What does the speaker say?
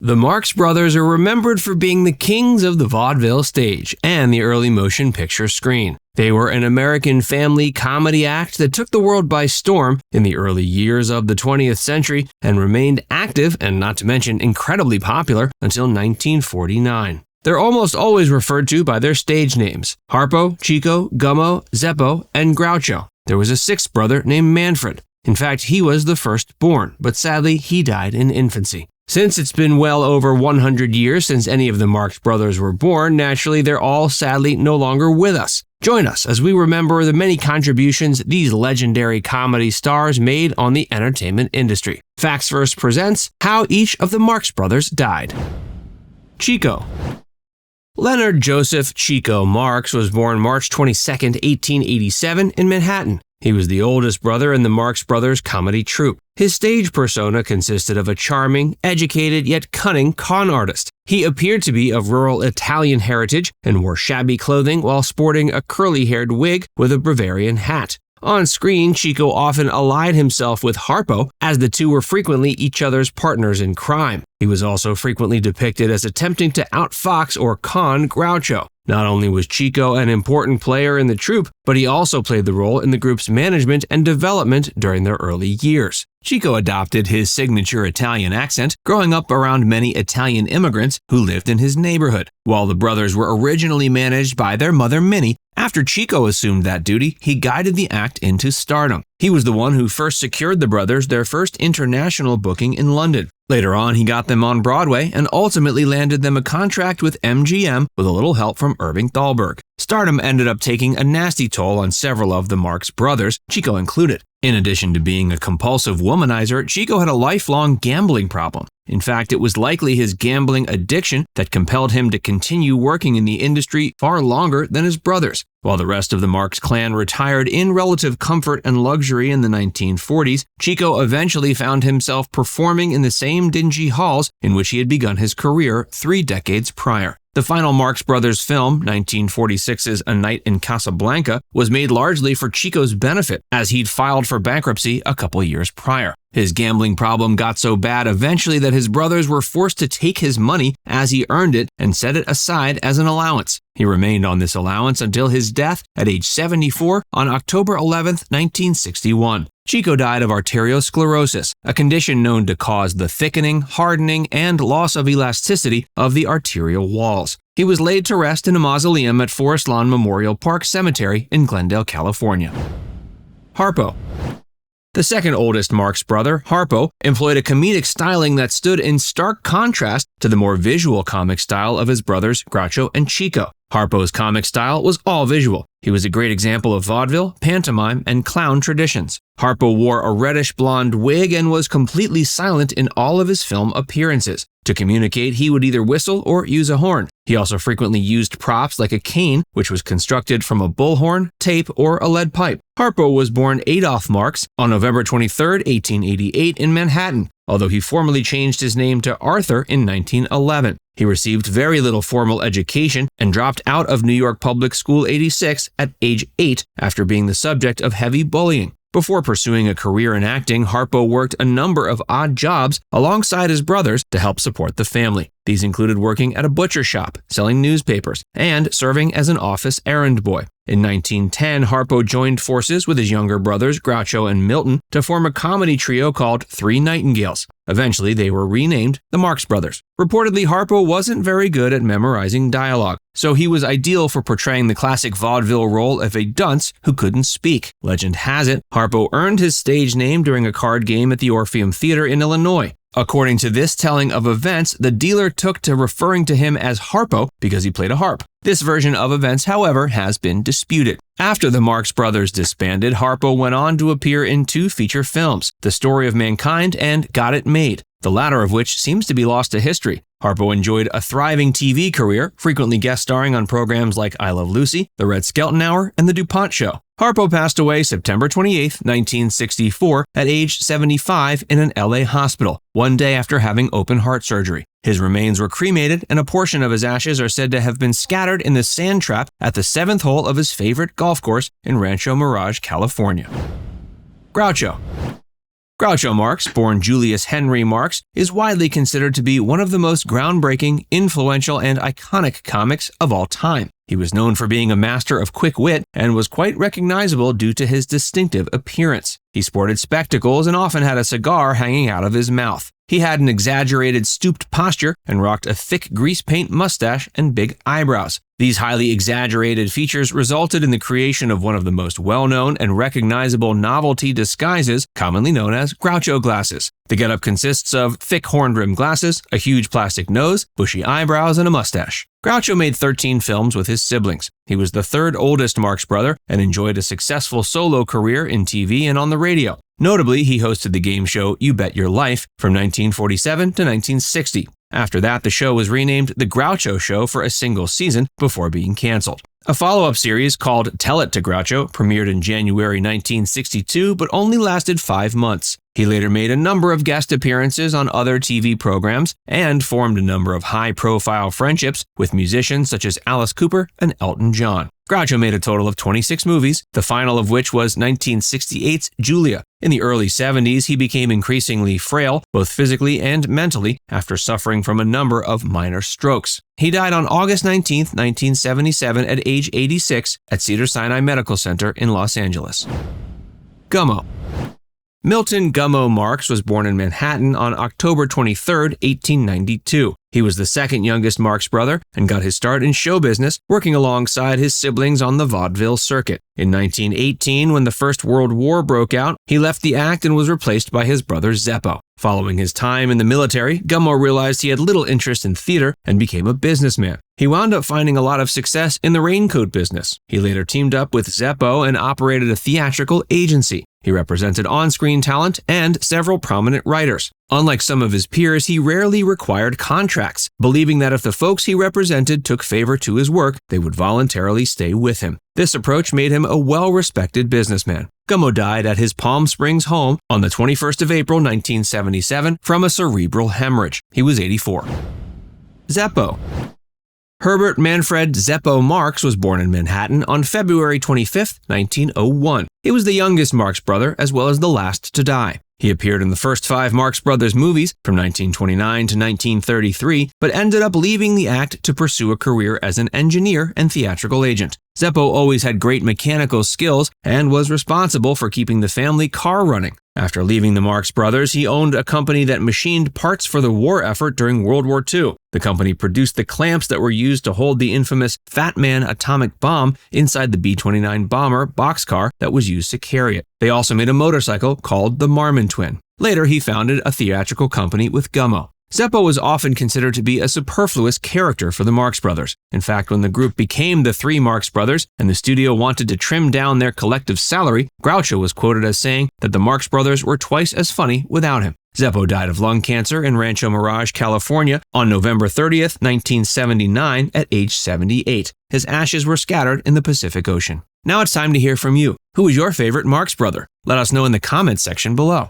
The Marx Brothers are remembered for being the kings of the vaudeville stage and the early motion picture screen. They were an American family comedy act that took the world by storm in the early years of the 20th century and remained active and, not to mention, incredibly popular until 1949. They're almost always referred to by their stage names: Harpo, Chico, Gummo, Zeppo, and Groucho. There was a sixth brother named Manfred. In fact, he was the firstborn, but sadly, he died in infancy. Since it's been well over 100 years since any of the Marx Brothers were born, naturally they're all sadly no longer with us. Join us as we remember the many contributions these legendary comedy stars made on the entertainment industry. Facts First presents how each of the Marx Brothers died. Chico. Leonard Joseph Chico Marx was born March 22, 1887 in Manhattan. He was the oldest brother in the Marx Brothers comedy troupe. His stage persona consisted of a charming, educated, yet cunning con artist. He appeared to be of rural Italian heritage and wore shabby clothing while sporting a curly-haired wig with a Bavarian hat. On screen, Chico often allied himself with Harpo, as the two were frequently each other's partners in crime. He was also frequently depicted as attempting to outfox or con Groucho. Not only was Chico an important player in the troupe, but he also played the role in the group's management and development during their early years. Chico adopted his signature Italian accent, growing up around many Italian immigrants who lived in his neighborhood. While the brothers were originally managed by their mother Minnie, after Chico assumed that duty, he guided the act into stardom. He was the one who first secured the brothers their first international booking in London. Later on, he got them on Broadway and ultimately landed them a contract with MGM with a little help from Irving Thalberg. Stardom ended up taking a nasty toll on several of the Marx Brothers, Chico included. In addition to being a compulsive womanizer, Chico had a lifelong gambling problem. In fact, it was likely his gambling addiction that compelled him to continue working in the industry far longer than his brothers. While the rest of the Marx clan retired in relative comfort and luxury in the 1940s, Chico eventually found himself performing in the same dingy halls in which he had begun his career 3 decades prior. The final Marx Brothers film, 1946's A Night in Casablanca, was made largely for Chico's benefit, as he'd filed for bankruptcy a couple years prior. His gambling problem got so bad eventually that his brothers were forced to take his money as he earned it and set it aside as an allowance. He remained on this allowance until his death at age 74 on October 11, 1961. Chico died of arteriosclerosis, a condition known to cause the thickening, hardening, and loss of elasticity of the arterial walls. He was laid to rest in a mausoleum at Forest Lawn Memorial Park Cemetery in Glendale, California. Harpo. The second oldest Marx brother, Harpo, employed a comedic styling that stood in stark contrast to the more visual comic style of his brothers Groucho and Chico. Harpo's comic style was all visual. He was a great example of vaudeville, pantomime, and clown traditions. Harpo wore a reddish-blonde wig and was completely silent in all of his film appearances. To communicate, he would either whistle or use a horn. He also frequently used props like a cane, which was constructed from a bullhorn, tape, or a lead pipe. Harpo was born Adolf Marx on November 23, 1888 in Manhattan, although he formally changed his name to Arthur in 1911. He received very little formal education and dropped out of New York Public School 86 at age 8 after being the subject of heavy bullying. Before pursuing a career in acting, Harpo worked a number of odd jobs alongside his brothers to help support the family. These included working at a butcher shop, selling newspapers, and serving as an office errand boy. In 1910, Harpo joined forces with his younger brothers Groucho and Milton to form a comedy trio called Three Nightingales. Eventually, they were renamed the Marx Brothers. Reportedly, Harpo wasn't very good at memorizing dialogue, so he was ideal for portraying the classic vaudeville role of a dunce who couldn't speak. Legend has it, Harpo earned his stage name during a card game at the Orpheum Theater in Illinois. According to this telling of events, the dealer took to referring to him as Harpo because he played a harp. This version of events, however, has been disputed. After the Marx Brothers disbanded, Harpo went on to appear in 2 feature films, The Story of Mankind and Got It Made, the latter of which seems to be lost to history. Harpo enjoyed a thriving TV career, frequently guest starring on programs like I Love Lucy, The Red Skelton Hour, and The DuPont Show. Harpo passed away September 28, 1964, at age 75 in an LA hospital, one day after having open heart surgery. His remains were cremated, and a portion of his ashes are said to have been scattered in the sand trap at the 7th hole of his favorite golf course in Rancho Mirage, California. Groucho. Groucho Marx, born Julius Henry Marx, is widely considered to be one of the most groundbreaking, influential, and iconic comics of all time. He was known for being a master of quick wit and was quite recognizable due to his distinctive appearance. He sported spectacles and often had a cigar hanging out of his mouth. He had an exaggerated stooped posture and rocked a thick grease paint mustache and big eyebrows. These highly exaggerated features resulted in the creation of one of the most well-known and recognizable novelty disguises, commonly known as Groucho glasses. The getup consists of thick horn-rimmed glasses, a huge plastic nose, bushy eyebrows, and a mustache. Groucho made 13 films with his siblings. He was the third oldest Marx brother and enjoyed a successful solo career in TV and on the radio. Notably, he hosted the game show You Bet Your Life from 1947 to 1960. After that, the show was renamed The Groucho Show for a single season before being canceled. A follow-up series called Tell It to Groucho premiered in January 1962 but only lasted 5 months. He later made a number of guest appearances on other TV programs and formed a number of high-profile friendships with musicians such as Alice Cooper and Elton John. Groucho made a total of 26 movies, the final of which was 1968's Julia. In the early 70s, he became increasingly frail, both physically and mentally, after suffering from a number of minor strokes. He died on August 19, 1977 at age 86 at Cedars-Sinai Medical Center in Los Angeles. Gummo. Milton Gummo Marx was born in Manhattan on October 23, 1892. He was the second youngest Marx brother and got his start in show business, working alongside his siblings on the vaudeville circuit. In 1918, when the First World War broke out, he left the act and was replaced by his brother Zeppo. Following his time in the military, Gummo realized he had little interest in theater and became a businessman. He wound up finding a lot of success in the raincoat business. He later teamed up with Zeppo and operated a theatrical agency. He represented on-screen talent and several prominent writers. Unlike some of his peers, he rarely required contracts, believing that if the folks he represented took favor to his work, they would voluntarily stay with him. This approach made him a well-respected businessman. Gummo died at his Palm Springs home on the 21st of April, 1977, from a cerebral hemorrhage. He was 84. Zeppo. Herbert Manfred Zeppo Marx was born in Manhattan on February 25, 1901. He was the youngest Marx brother as well as the last to die. He appeared in the first 5 Marx Brothers movies from 1929 to 1933, but ended up leaving the act to pursue a career as an engineer and theatrical agent. Zeppo always had great mechanical skills and was responsible for keeping the family car running. After leaving the Marx Brothers, he owned a company that machined parts for the war effort during World War II. The company produced the clamps that were used to hold the infamous Fat Man atomic bomb inside the B-29 bomber boxcar that was used to carry it. They also made a motorcycle called the Marmon Twin. Later, he founded a theatrical company with Gummo. Zeppo was often considered to be a superfluous character for the Marx Brothers. In fact, when the group became the 3 Marx Brothers and the studio wanted to trim down their collective salary, Groucho was quoted as saying that the Marx Brothers were twice as funny without him. Zeppo died of lung cancer in Rancho Mirage, California on November 30th, 1979 at age 78. His ashes were scattered in the Pacific Ocean. Now it's time to hear from you. Who is your favorite Marx brother? Let us know in the comments section below.